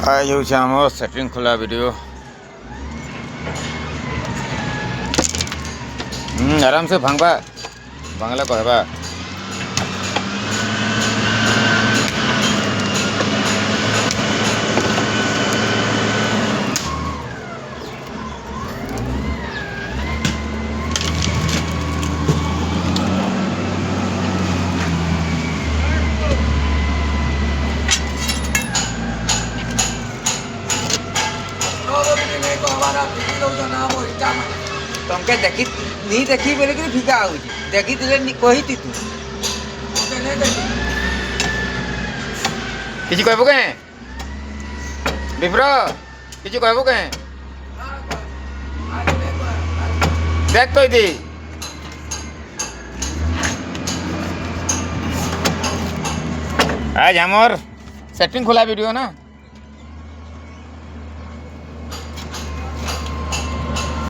आज हूँ आम सेटिंग खोला वीडियो आराम से भांगबा बांगला कहबा तुमके देखी नहीं देखी बोले कि फिका हो देखी कही तू किसी कहबो के विप्र किसी कहबो के देख तो दी आज हमर सेटिंग खोला वीडियो ना